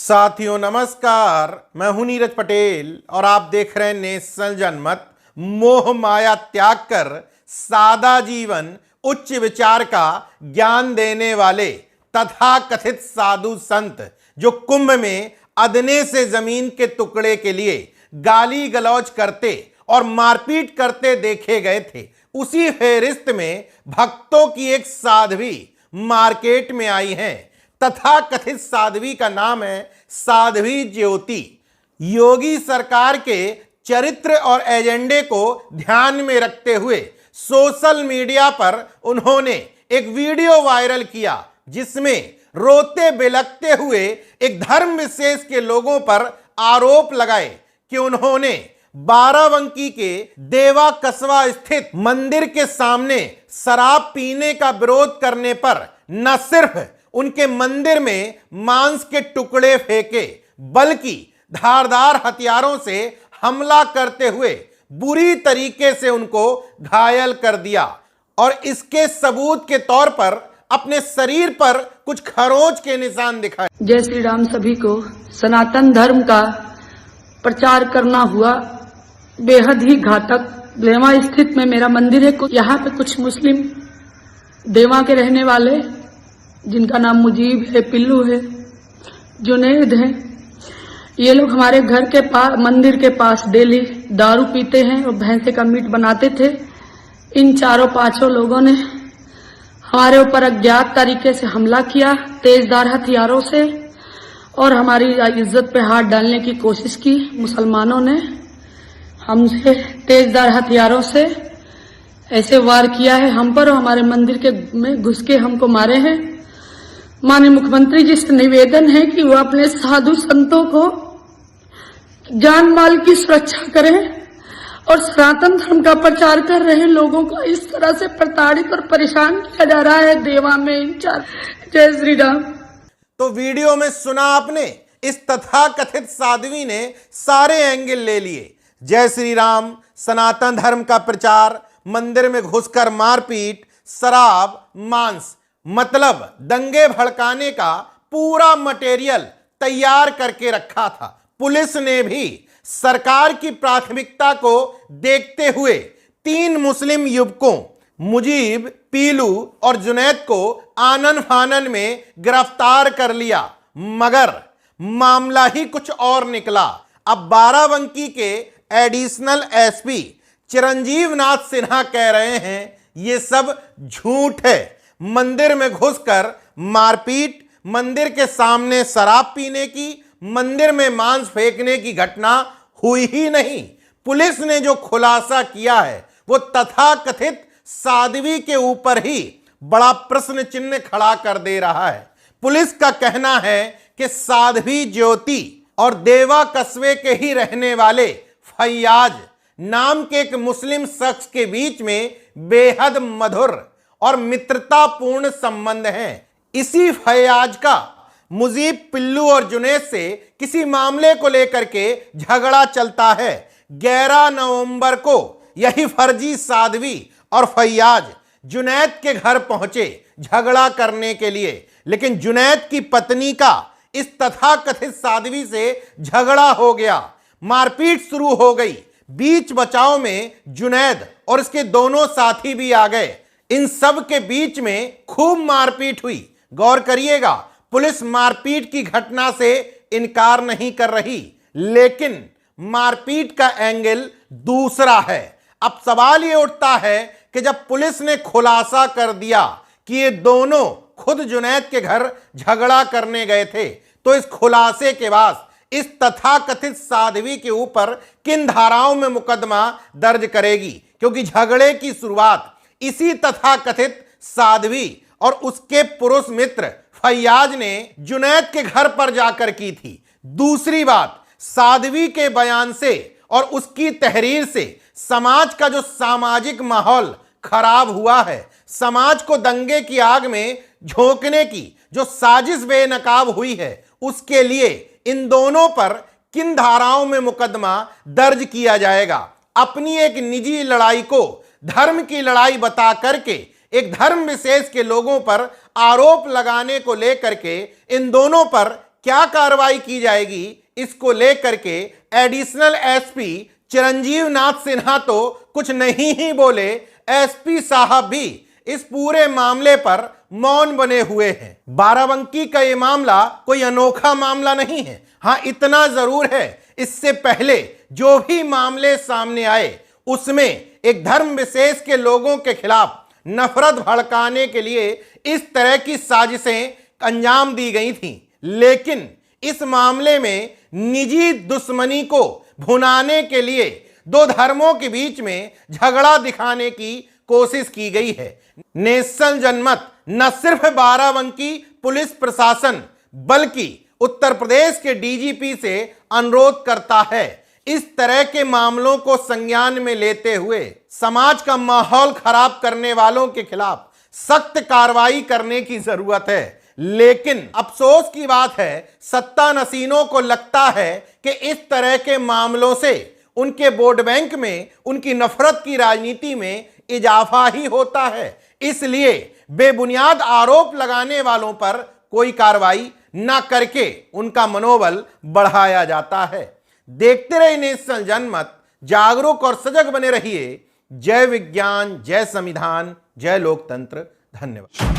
साथियों नमस्कार, मैं हूं नीरज पटेल और आप देख रहे हैं नेशनल जनमत। मोह माया त्याग कर सादा जीवन उच्च विचार का ज्ञान देने वाले तथा कथित साधु संत जो कुंभ में अदने से जमीन के टुकड़े के लिए गाली गलौज करते और मारपीट करते देखे गए थे, उसी फेहरिस्त में भक्तों की एक साध्वी मार्केट में आई हैं। तथा कथित साध्वी का नाम है साध्वी ज्योति। योगी सरकार के चरित्र और एजेंडे को ध्यान में रखते हुए सोशल मीडिया पर उन्होंने एक वीडियो वायरल किया जिसमें रोते बिलखते हुए एक धर्म विशेष के लोगों पर आरोप लगाए कि उन्होंने बाराबंकी के देवा कस्बा स्थित मंदिर के सामने शराब पीने का विरोध करने पर न सिर्फ उनके मंदिर में मांस के टुकड़े फेंके बल्कि धारदार हथियारों से हमला करते हुए बुरी तरीके से उनको घायल कर दिया और इसके सबूत के तौर पर अपने शरीर पर कुछ खरोंच के निशान दिखाए। जय श्री राम। सभी को सनातन धर्म का प्रचार करना हुआ बेहद ही घातक। देवा स्थित में मेरा मंदिर है। यहाँ पे कुछ मुस्लिम देवा के रहने वाले जिनका नाम मुजीब है, पिल्लू है, जुनैद है, ये लोग हमारे घर के पास मंदिर के पास डेली दारू पीते हैं और भैंसे का मीट बनाते थे। इन चारों पांचों लोगों ने हमारे ऊपर अज्ञात तरीके से हमला किया तेजधार हथियारों से और हमारी इज्जत पे हाथ डालने की कोशिश की। मुसलमानों ने हमसे तेजधार हथियारों से ऐसे वार किया है हम पर और हमारे मंदिर के में घुस के हमको मारे हैं। माननीय मुख्यमंत्री जी से निवेदन है कि वो अपने साधु संतों को जान माल की सुरक्षा करें और सनातन धर्म का प्रचार कर रहे लोगों को इस तरह से प्रताड़ित और परेशान किया जा रहा है देवा में इन चार। जय श्री राम। तो वीडियो में सुना आपने, इस तथा कथित साध्वी ने सारे एंगल ले लिए। जय श्री राम, सनातन धर्म का प्रचार, मंदिर में घुसकर मारपीट, शराब, मांस, मतलब दंगे भड़काने का पूरा मटेरियल तैयार करके रखा था। पुलिस ने भी सरकार की प्राथमिकता को देखते हुए 3 मुस्लिम युवकों मुजीब, पीलू और जुनैद को आनन फानन में गिरफ्तार कर लिया, मगर मामला ही कुछ और निकला। अब बाराबंकी के एडिशनल एसपी चिरंजीव नाथ सिन्हा कह रहे हैं ये सब झूठ है। मंदिर में घुसकर मारपीट, मंदिर के सामने शराब पीने की, मंदिर में मांस फेंकने की घटना हुई ही नहीं। पुलिस ने जो खुलासा किया है वो तथाकथित साध्वी के ऊपर ही बड़ा प्रश्न चिन्ह खड़ा कर दे रहा है। पुलिस का कहना है कि साध्वी ज्योति और देवा कस्बे के ही रहने वाले फैयाज नाम के एक मुस्लिम शख्स के बीच में बेहद मधुर और मित्रतापूर्ण संबंध हैं। इसी फैयाज का मुजीब, पिल्लू और जुनैद से किसी मामले को लेकर के झगड़ा चलता है। 11 नवंबर को यही फर्जी साध्वी और फैयाज जुनैद के घर पहुंचे झगड़ा करने के लिए, लेकिन जुनैद की पत्नी का इस तथाकथित साध्वी से झगड़ा हो गया, मारपीट शुरू हो गई। बीच बचाव में जुनैद और इसके दोनों साथी भी आ गए। इन सब के बीच में खूब मारपीट हुई। गौर करिएगा, पुलिस मारपीट की घटना से इनकार नहीं कर रही, लेकिन मारपीट का एंगल दूसरा है। अब सवाल ये उठता है कि जब पुलिस ने खुलासा कर दिया कि ये दोनों खुद जुनैद के घर झगड़ा करने गए थे, तो इस खुलासे के बाद इस तथाकथित साध्वी के ऊपर किन धाराओं में मुकदमा दर्ज करेगी? क्योंकि झगड़े की शुरुआत इसी तथाकथित साध्वी और उसके पुरुष मित्र फैयाज ने जुनैद के घर पर जाकर की थी। दूसरी बात, साध्वी के बयान से और उसकी तहरीर से समाज का जो सामाजिक माहौल खराब हुआ है, समाज को दंगे की आग में झोंकने की जो साजिश बेनकाब हुई है, उसके लिए इन दोनों पर किन धाराओं में मुकदमा दर्ज किया जाएगा? अपनी एक निजी लड़ाई को धर्म की लड़ाई बता करके एक धर्म विशेष के लोगों पर आरोप लगाने को लेकर के इन दोनों पर क्या कार्रवाई की जाएगी, इसको लेकर के एडिशनल एसपी चिरंजीव नाथ सिन्हा तो कुछ नहीं ही बोले, एसपी साहब भी इस पूरे मामले पर मौन बने हुए हैं। बाराबंकी का ये मामला कोई अनोखा मामला नहीं है। हां, इतना जरूर है, इससे पहले जो भी मामले सामने आए उसमें एक धर्म विशेष के लोगों के खिलाफ नफरत भड़काने के लिए इस तरह की साजिशें अंजाम दी गई थीं। लेकिन इस मामले में निजी दुश्मनी को भुनाने के लिए दो धर्मों के बीच में झगड़ा दिखाने की कोशिश की गई है। नेशनल जनमत न सिर्फ बाराबंकी पुलिस प्रशासन बल्कि उत्तर प्रदेश के डीजीपी से अनुरोध करता है, इस तरह के मामलों को संज्ञान में लेते हुए समाज का माहौल खराब करने वालों के खिलाफ सख्त कार्रवाई करने की जरूरत है। लेकिन अफसोस की बात है, सत्ता नशीनों को लगता है कि इस तरह के मामलों से उनके वोट बैंक में, उनकी नफरत की राजनीति में इजाफा ही होता है। इसलिए बेबुनियाद आरोप लगाने वालों पर कोई कार्रवाई न करके उनका मनोबल बढ़ाया जाता है। देखते रहिए नेशनल जनमत, जागरूक और सजग बने रहिए। जय विज्ञान, जय संविधान, जय लोकतंत्र। धन्यवाद।